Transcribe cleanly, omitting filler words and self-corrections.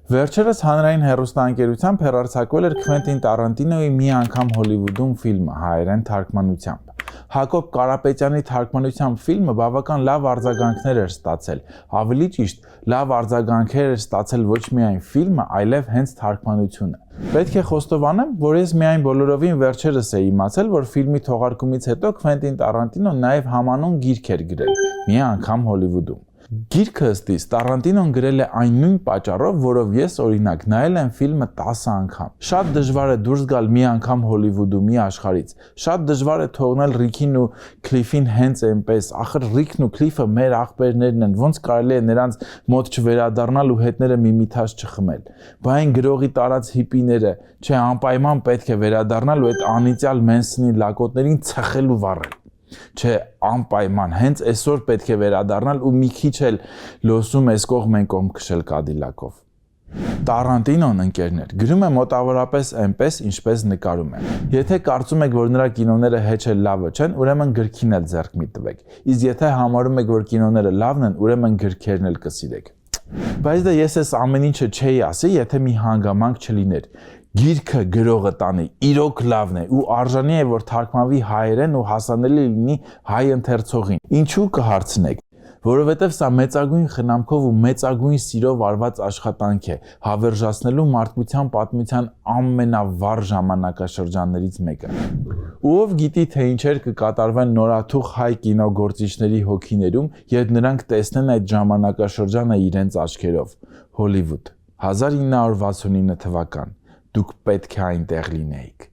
Վերջերս հանրային հեռուստաընկերությամբ հեռարձակվել էր Քվենտին Տարանտինոյի «Մի անգամ Հոլիվուդում» ֆիլմը հայերեն թարգմանությամբ։ Հակոբ Կարապետյանի թարգմանությամբ ֆիլմը բավական լավ արձագանքներ էր ստացել, ավելի ճիշտ, լավ արձագանքներ էր ստացել ոչ միայն ֆիլմը, այլև հենց թարգմանությունը։ Պետք է խոստովանեմ, որ ես միայն բոլորովին վերջերս էի իմացել, որ ֆիլմի թողարկումից հետո Քվենտին Տարանտինոն նաև համանուն գիրք էր գրել «Մի անգամ Հոլիվուդում»։ Գիրքը ըստիս Տարանտինոն գրել է այն նույն պատճառով, որով ես օրինակ նայել եմ ֆիլմը 10 անգամ։ Շատ դժվար է դուրս գալ մի անգամ Հոլիվուդումի աշխարհից։ Շատ դժվար է թողնել Ռիքին ու Քլիֆին հենց այնպես։ Ախր Ռիքն ու Քլիֆը մեր աղբերներն են, ոնց կարելի է նրանց մոտ չվերադառնալ ու հետները միմիթաց չխմել։ Բա այն գրողի տարած հիպիները, չէ, անպայման պետք է վերադառնալ ու այդ անիծյալ Մենսոնի լակոտներին ցխել ու վառել։ Չէ, անպայման, հենց այսօր պետք է վերադառնալ ու մի քիչ էլ լոսում էս կողմ են կողմ քշել Կադիլակով։ Տարանտինոն, ընկերներ, գրում է մոտավորապես այնպես, ինչպես նկարում է։ Եթե կարծում եք, որ նրա կինոները հեչ լավը չեն, ուրեմն գրքին էլ ձեռք մի տվեք։ Իսկ եթե համարում եք, որ կինոները լավն են, ուրեմն գրքերն էլ կսիրեք։ Բայց դա ես այս ամեն ինչը չէի ասի, եթե մի հանգամանք չլիներ։ Գիրքը գրողը տանի, իրոք լավն է ու արժանի է, որ թարգմանվի հայերեն ու հասանելի լինի հայ ընթերցողին։ Ինչու կհարցնեք։ Որովհետև սա մեծագույն խնամքով ու մեծագույն սիրով արված աշխատանք է, հավերժացնելու մարդկության պատմության ամենավառ ժամանակաշրջաններից մեկը։ Ով գիտի, թե ինչեր կկատարվեն նորաթուխ հայ կինոգործիչների հոգիներում, երբ նրանք տեսնեն այդ ժամանակաշրջանը իրենց աչքերով։ Հոլիվուդ, 1969 թվական։ Դուք պետք է այնտեղ լինեիք։